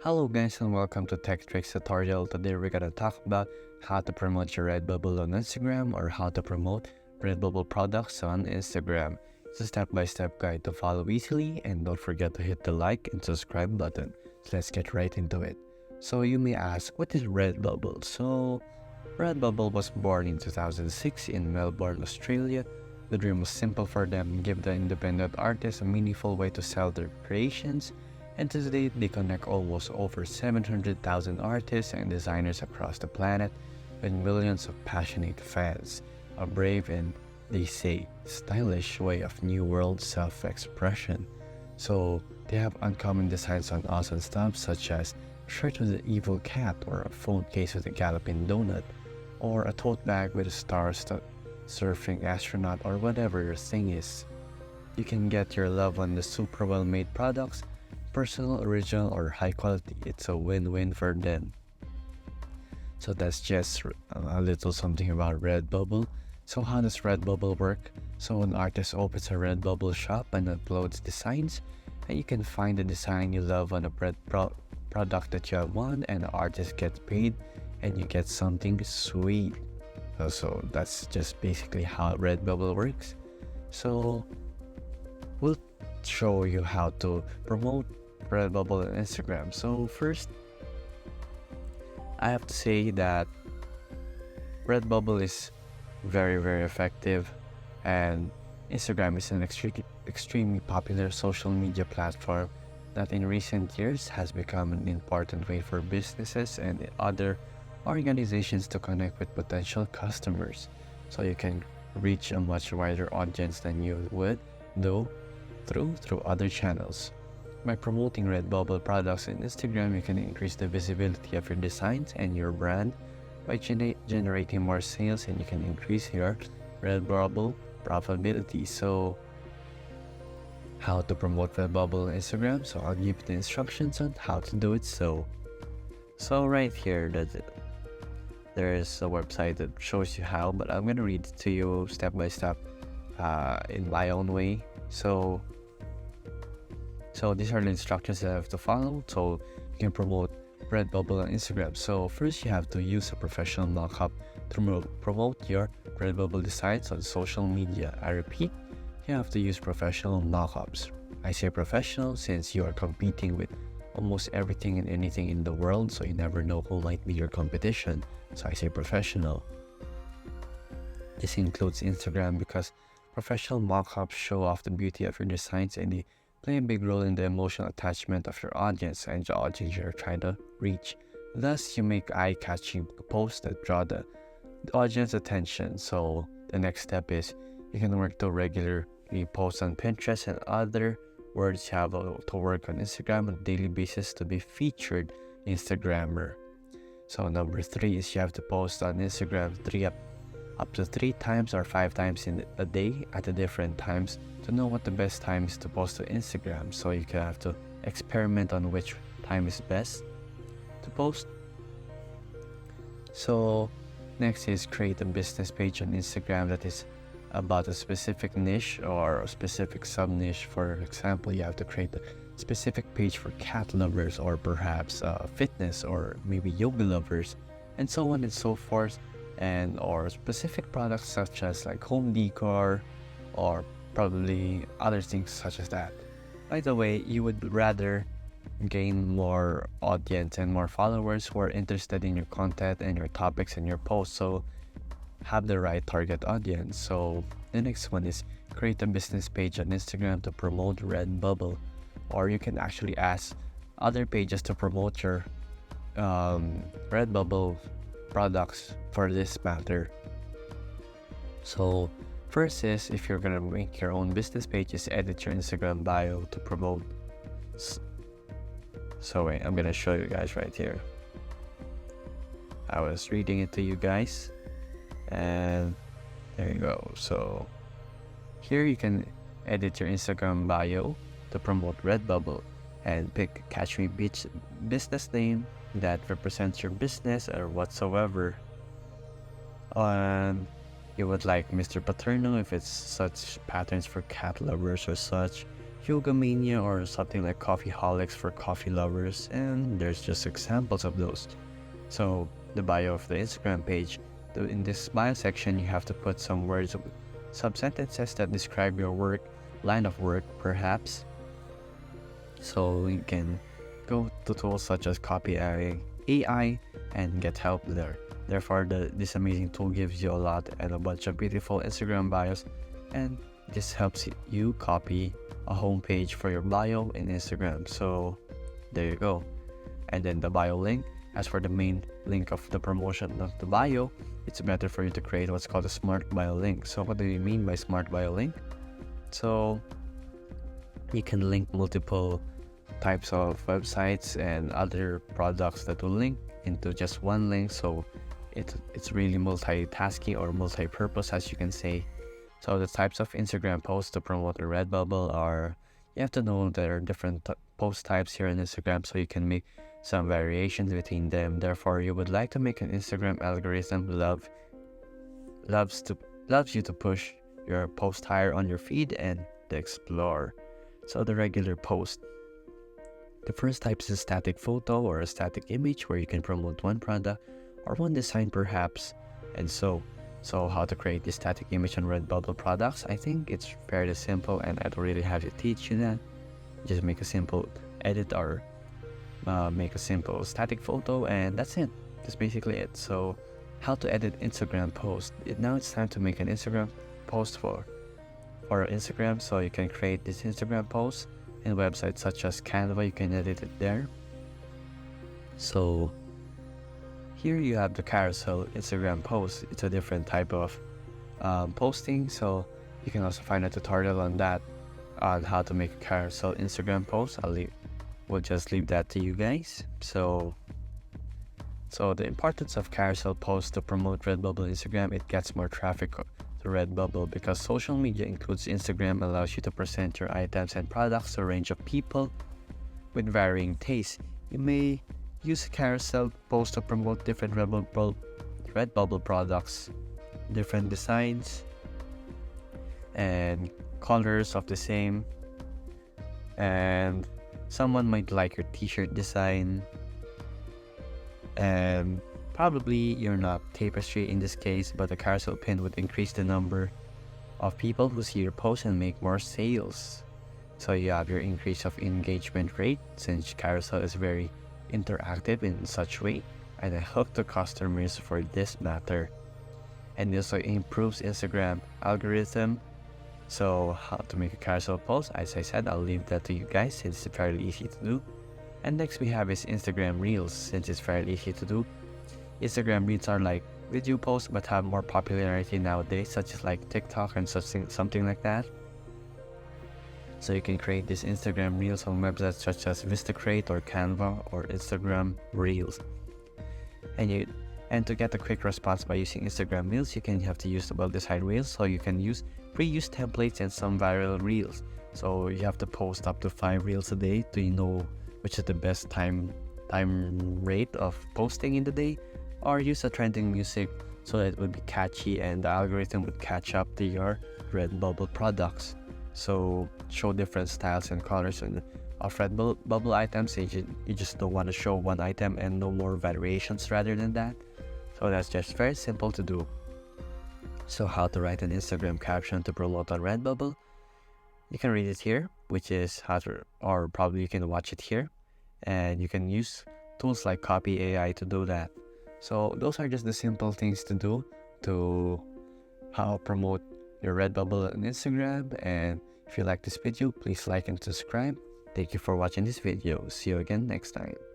Hello guys and welcome to Tech Tricks Tutorial. Today we're gonna talk about how to promote your Redbubble on Instagram or how to promote Redbubble products on Instagram. It's a step-by-step guide to follow easily, and don't forget to hit the like and subscribe button. So let's get right into it. So you may ask, what is Redbubble? So Redbubble was born in 2006 in Melbourne, Australia. The dream was simple for them: give the independent artists a meaningful way to sell their creations. And today, they connect almost over 700,000 artists and designers across the planet with millions of passionate fans. A brave and, they say, stylish way of New World self-expression. So, they have uncommon designs on awesome stuff such as a shirt with an evil cat, or a phone case with a galloping donut, or a tote bag with a surfing astronaut, or whatever your thing is. You can get your love on the super well-made products, personal, original, or high quality. It's a win-win for them. So that's just a little something about Redbubble. So how does Redbubble work? So an artist opens a Redbubble shop and uploads designs, and you can find the design you love on a product that you want, and the artist gets paid and you get something sweet. So that's just basically how Redbubble works. So we'll show you how to promote Redbubble on Instagram. So first, I have to say that Redbubble is very effective, and Instagram is an extremely popular social media platform that in recent years has become an important way for businesses and other organizations to connect with potential customers. So you can reach a much wider audience than you would do through other channels. By promoting Redbubble products on Instagram, you can increase the visibility of your designs and your brand by generating more sales, and you can increase your Redbubble profitability. So how to promote Redbubble on Instagram? So I'll give you the instructions on how to do it. So right here, there is a website that shows you how, but I'm gonna read it to you step by step in my own way. So these are the instructions that I have to follow so you can promote Redbubble on Instagram. So first, you have to use a professional mockup to promote your Redbubble designs on social media. I repeat, you have to use professional mockups. I say professional since you are competing with almost everything and anything in the world, so you never know who might be your competition. So I say professional. This includes Instagram because professional mockups show off the beauty of your designs, and they play a big role in the emotional attachment of your audience and the audience you're trying to reach. Thus, you make eye-catching posts that draw the audience attention. So the next step is you can work to regularly post on Pinterest and other words you have to work on Instagram on a daily basis to be featured Instagrammer. So number 3 is you have to post on Instagram up to 3 times or 5 times in a day at the different times to know what the best time is to post to Instagram. So you can have to experiment on which time is best to post. So next is create a business page on Instagram that is about a specific niche or a specific sub-niche. For example, you have to create a specific page for cat lovers, or perhaps fitness, or maybe yoga lovers, and so on and so forth, and or specific products such as like home decor or probably other things such as that. By the way, you would rather gain more audience and more followers who are interested in your content and your topics and your posts, so have the right target audience. So the next one is create a business page on Instagram to promote Redbubble, or you can actually ask other pages to promote your Redbubble products for this matter. So first is, if you're gonna make your own business page, is edit your Instagram bio to promote. So wait, I'm gonna show you guys right here. I was reading it to you guys, and there you go. So here you can edit your Instagram bio to promote Redbubble and pick a catchy business name that represents your business or whatsoever. And you would like Mr. Paterno if it's such patterns for cat lovers or such, Yoga Mania or something like Coffee Holics for coffee lovers, and there's just examples of those. So the bio of the Instagram page, in this bio section, you have to put some words, some sentences that describe your work, line of work perhaps. So you can go to tools such as Copy AI and get help there. Therefore, this amazing tool gives you a lot and a bunch of beautiful Instagram bios, and this helps you copy a homepage for your bio in Instagram. So there you go. And then the bio link. As for the main link of the promotion of the bio, it's better for you to create what's called a smart bio link. So what do you mean by smart bio link? So you can link multiple types of websites and other products that will link into just one link. So it's really multitasking or multi-purpose, as you can say. So the types of Instagram posts to promote a Redbubble are, you have to know there are different post types here on Instagram, so you can make some variations between them. Therefore, you would like to make an Instagram algorithm loves you to push your post higher on your feed and to explore. So the regular post. The first type is a static photo or a static image where you can promote one product or one design perhaps. And so how to create this static image on Redbubble products? I think it's fairly simple and I don't really have to teach you that. Just make a simple edit or make a simple static photo and that's it. That's basically it. So how to edit Instagram post. Now it's time to make an Instagram post for Instagram. So you can create this Instagram post in websites such as Canva. You can edit it there. So here you have the carousel Instagram post. It's a different type of posting, so you can also find a tutorial on that, on how to make a carousel Instagram post. We'll just leave that to you guys. So the importance of carousel posts to promote Redbubble Instagram, it gets more traffic to Redbubble because social media includes Instagram, allows you to present your items and products to a range of people with varying tastes. You may use a carousel post to promote different Redbubble products, different designs and colors of the same, and someone might like your t-shirt design, and probably you're not tapestry in this case, but a carousel pin would increase the number of people who see your post and make more sales. So you have your increase of engagement rate since carousel is very interactive in such way and a hook to customers for this matter. And also improves Instagram algorithm. So how to make a carousel post, as I said, I'll leave that to you guys since it's fairly easy to do. And next we have is Instagram Reels, since it's fairly easy to do. Instagram Reels are like video posts but have more popularity nowadays, such as like TikTok and something like that. So you can create this Instagram Reels on websites such as Vistacreate or Canva or Instagram Reels. And to get a quick response by using Instagram Reels, you have to use the well-designed Reels. So you can use pre-used templates and some viral Reels. So you have to post up to 5 Reels a day to know which is the best time rate of posting in the day, or use a trending music so that it would be catchy and the algorithm would catch up to your Redbubble products. So show different styles and colors of Redbubble items. You just don't want to show one item and no more variations rather than that. So that's just very simple to do. So how to write an Instagram caption to promote on Redbubble. You can read it here, which is how to, or probably you can watch it here. And you can use tools like Copy AI to do that. So those are just the simple things to do to how promote your Redbubble on Instagram. And if you like this video, please like and subscribe. Thank you for watching this video. See you again next time.